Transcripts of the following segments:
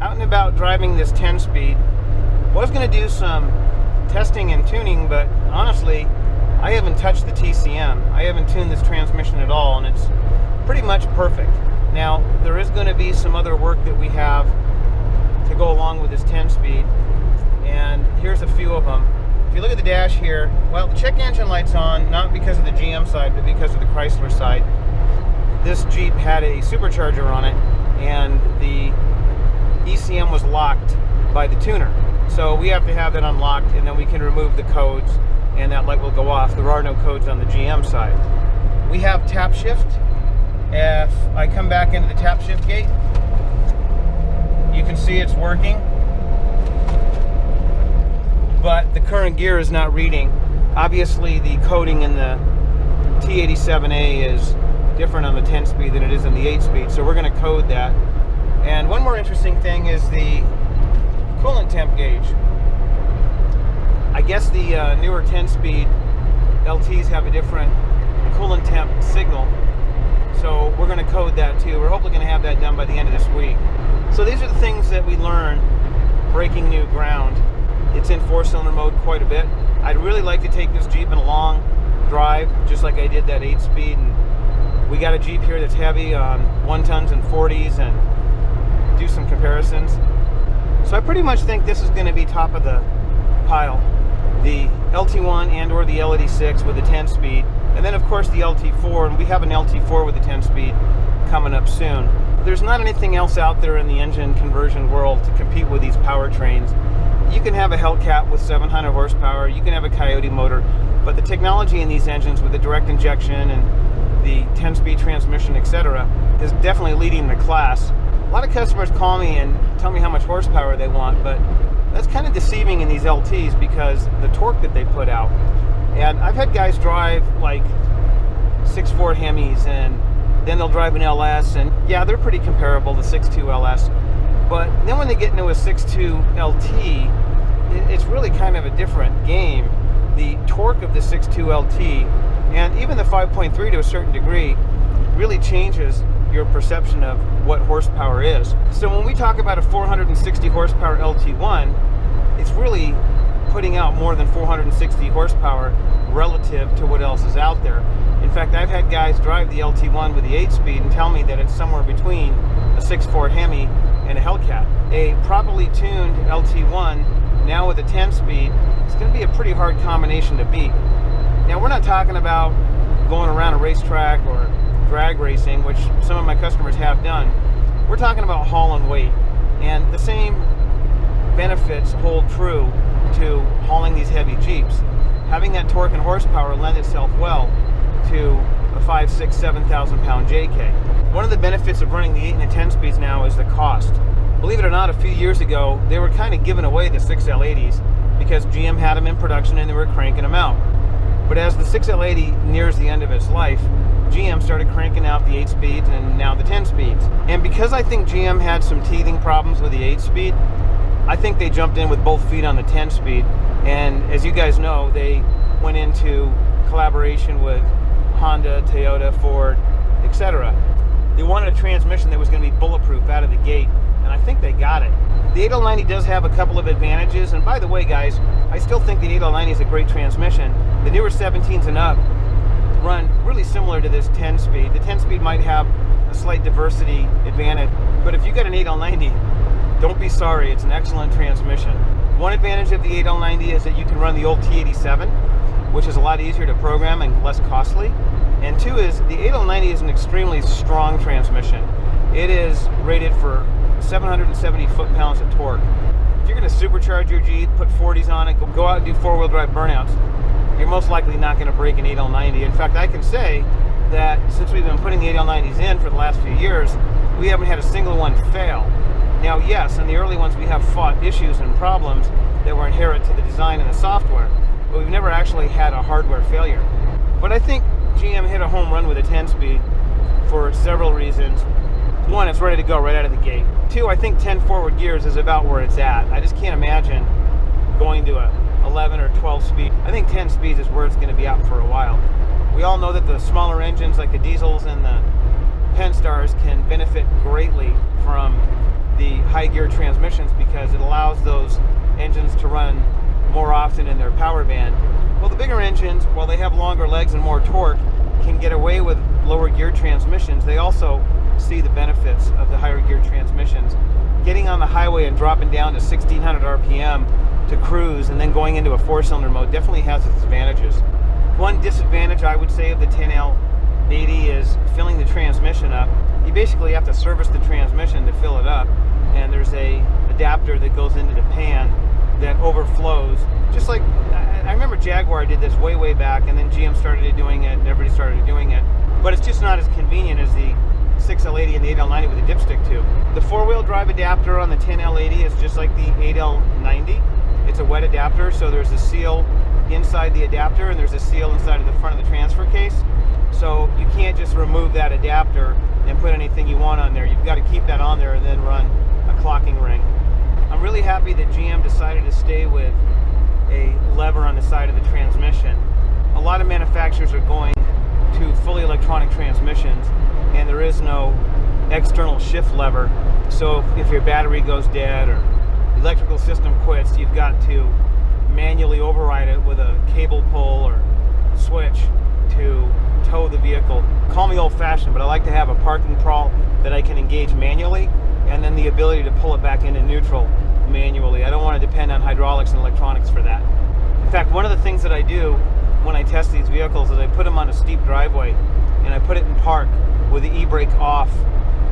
out and about driving this 10-speed. Was going to do some testing and tuning, but honestly, I haven't touched the TCM. I haven't tuned this transmission at all, and it's pretty much perfect. Now, there is going to be some other work that we have to go along with this 10-speed, and here's a few of them. If you look at the dash here, well, the check engine light's on, not because of the GM side, but because of the Chrysler side. This Jeep had a supercharger on it, and the ECM was locked by the tuner. So we have to have that unlocked, and then we can remove the codes, and that light will go off. There are no codes on the GM side. We have tap shift. If I come back into the tap shift gate, you can see it's working, but the current gear is not reading. Obviously, the coding in the T87A is different on the 10-speed than it is on the 8-speed, so we're going to code that. And one more interesting thing is the coolant temp gauge. I guess the newer 10-speed LTs have a different coolant temp signal, so we're going to code that too. We're hopefully going to have that done by the end of this week. So these are the things that we learn breaking new ground. It's in 4-cylinder mode quite a bit. I'd really like to take this Jeep in a long drive, just like I did that 8-speed. And we got a Jeep here that's heavy on 1-tons and 40s, and do some comparisons. So I pretty much think this is going to be top of the pile. The LT1 and or the L86 with the 10-speed, and then of course the LT4, and we have an LT4 with the 10-speed coming up soon. There's not anything else out there in the engine conversion world to compete with these powertrains. You can have a Hellcat with 700 horsepower, you can have a Coyote motor, but the technology in these engines with the direct injection and the 10-speed transmission, etc., is definitely leading the class. A lot of customers call me and tell me how much horsepower they want, but that's kind of deceiving in these LTs because the torque that they put out. And I've had guys drive like 6.4 Hemis, and then they'll drive an LS, and yeah, they're pretty comparable to 6.2 LS. But then when they get into a 6.2 LT, it's really kind of a different game. The torque of the 6.2 LT, and even the 5.3 to a certain degree, really changes your perception of what horsepower is. So when we talk about a 460 horsepower LT1, it's really putting out more than 460 horsepower relative to what else is out there. In fact, I've had guys drive the LT1 with the 8-speed and tell me that it's somewhere between a 6.4 Hemi and a Hellcat. A properly tuned LT1 now with a 10-speed, it's going to be a pretty hard combination to beat. Now, we're not talking about going around a racetrack or drag racing, which some of my customers have done. We're talking about haul and weight, and the same benefits hold true to hauling these heavy Jeeps. Having that torque and horsepower lend itself well to a 5, 6, 7,000 pound JK. One of the benefits of running the 8 and the 10 speeds now is the cost. Believe it or not, a few years ago they were kind of giving away the 6L80s because GM had them in production and they were cranking them out. But as the 6L80 nears the end of its life, GM started cranking out the 8 speeds and now the 10 speeds. And because I think GM had some teething problems with the 8 speed, I think they jumped in with both feet on the 10 speed. And as you guys know, they went into collaboration with Honda, Toyota, Ford, etc. They wanted a transmission that was going to be bulletproof out of the gate, and I think they got it. The 8L90 does have a couple of advantages, and by the way guys, I still think the 8L90 is a great transmission. The newer 17s and up run really similar to this 10 speed. The 10 speed might have a slight diversity advantage, but if you got an 8L90, don't be sorry, it's an excellent transmission. One advantage of the 8L90 is that you can run the old T87, which is a lot easier to program and less costly. And two is, the 8L90 is an extremely strong transmission. It is rated for 770 foot-pounds of torque. If you're going to supercharge your Jeep, put 40s on it, go out and do four-wheel drive burnouts, you're most likely not going to break an 8L90. In fact, I can say that since we've been putting the 8L90s in for the last few years, we haven't had a single one fail. Now, yes, in the early ones we have fought issues and problems that were inherent to the design and the software, but we've never actually had a hardware failure. But I think GM hit a home run with a 10-speed for several reasons. One, it's ready to go right out of the gate. Two, I think 10 forward gears is about where it's at. I just can't imagine going to a 11 or 12 speed. I think 10 speeds is where it's going to be out for a while. We all know that the smaller engines like the diesels and the Penstars can benefit greatly from the high gear transmissions because it allows those engines to run more often in their power band. Well, the bigger engines, while they have longer legs and more torque, can get away with lower gear transmissions. They also see the benefits of the higher gear transmissions. Getting on the highway and dropping down to 1600 RPM to cruise and then going into a 4-cylinder mode definitely has its advantages. One disadvantage I would say of the 10L80 is filling the transmission up. You basically have to service the transmission to fill it up, and there's a adapter that goes into the pan that overflows. Just like, I remember Jaguar did this way back, and then GM started doing it and everybody started doing it, but it's just not as convenient as the 6L80 and the 8L90 with a dipstick tube. The 4-wheel drive adapter on the 10L80 is just like the 8L90. It's a wet adapter, so there's a seal inside the adapter and there's a seal inside of the front of the transfer case. So you can't just remove that adapter and put anything you want on there. You've got to keep that on there and then run a clocking ring. I'm really happy that GM decided to stay with a lever on the side of the transmission. A lot of manufacturers are going to fully electronic transmissions, and there is no external shift lever. So if your battery goes dead or electrical system quits, you've got to manually override it with a cable pull or switch to tow the vehicle. Call me old-fashioned, but I like to have a parking prop that I can engage manually, and then the ability to pull it back into neutral manually. I don't want to depend on hydraulics and electronics for that. In fact, one of the things that I do when I test these vehicles is I put them on a steep driveway and I put it in park with the e-brake off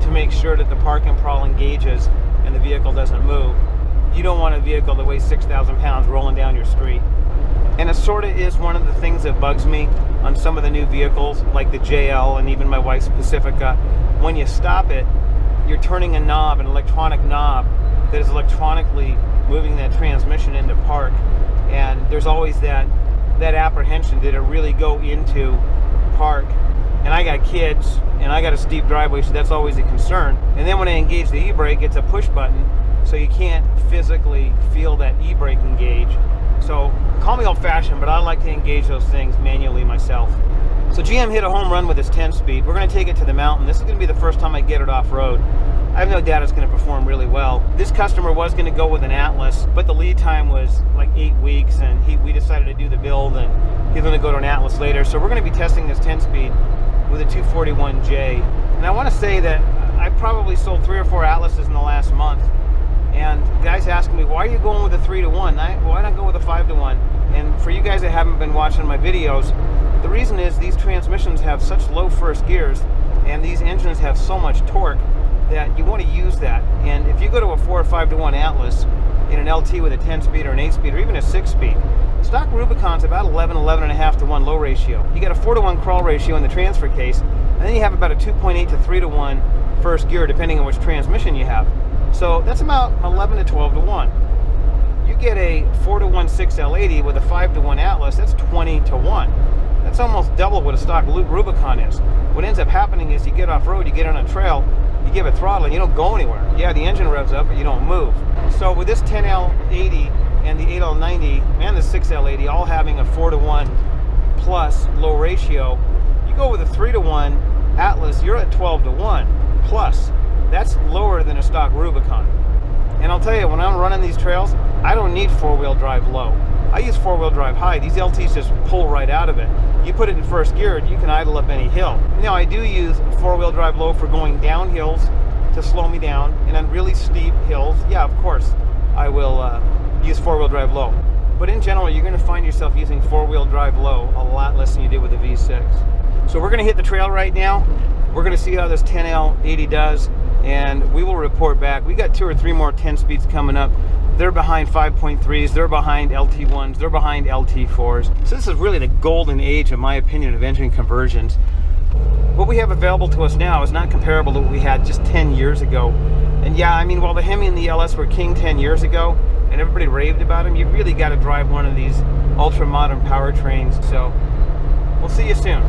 to make sure that the park and prop engages and the vehicle doesn't move. You don't want a vehicle that weighs 6,000 pounds rolling down your street. And it sort of is one of the things that bugs me on some of the new vehicles, like the JL and even my wife's Pacifica. When you stop it, you're turning a knob, an electronic knob, that is electronically moving that transmission into park. And there's always that apprehension, did it really go into park? And I got kids, and I got a steep driveway, so that's always a concern. And then when I engage the e-brake, it's a push button, so you can't physically feel that e-brake engage. So call me old-fashioned, but I like to engage those things manually myself. So GM hit a home run with this 10-speed. We're going to take it to the mountain. This is going to be the first time I get it off-road. I have no doubt it's going to perform really well. This customer was going to go with an Atlas, but the lead time was like 8 weeks, and we decided to do the build, and he's going to go to an Atlas later. So we're going to be testing this 10-speed with a 241J. And I want to say that I probably sold 3 or 4 Atlases in the last month. And guys asking me, why are you going with a 3-to-1? Why not go with a 5-to-1? And for you guys that haven't been watching my videos, the reason is these transmissions have such low first gears, and these engines have so much torque that you want to use that. And if you go to a 4 or 5-to-1 Atlas in an LT with a 10-speed or an 8-speed or even a 6-speed, stock Rubicon's about 11.5 to 1 low ratio. You got a 4-to-1 crawl ratio in the transfer case, and then you have about a 2.8 to 3-to-1 first gear, depending on which transmission you have. So that's about 11 to 12 to 1. You get a 4-to-1 6L80 with a 5-to-1 Atlas, that's 20 to 1. That's almost double what a stock Rubicon is. What ends up happening is you get off-road, you get on a trail, you give it throttle, and you don't go anywhere. Yeah, the engine revs up, but you don't move. So with this 10L80 and the 8L90 and the 6L80 all having a 4-to-1 plus low ratio, you go with a 3-to-1 Atlas, you're at 12 to 1 plus. That's lower than a stock Rubicon. And I'll tell you, when I'm running these trails, I don't need 4-wheel drive low. I use 4-wheel drive high. These LTs just pull right out of it. You put it in first gear, you can idle up any hill. Now, I do use 4-wheel drive low for going down hills to slow me down, and on really steep hills, yeah, of course, I will use 4-wheel drive low. But in general, you're going to find yourself using 4-wheel drive low a lot less than you did with the V6. So we're going to hit the trail right now. We're going to see how this 10L80 does, and we will report back. We got 2 or 3 more 10 speeds coming up. They're behind 5.3s, they're behind LT1s, they're behind LT4s. So this is really the golden age, in my opinion, of engine conversions. What we have available to us now is not comparable to what we had just 10 years ago. And yeah, I mean, while the Hemi and the LS were king 10 years ago, and everybody raved about them, you really got to drive one of these ultra-modern powertrains. So we'll see you soon.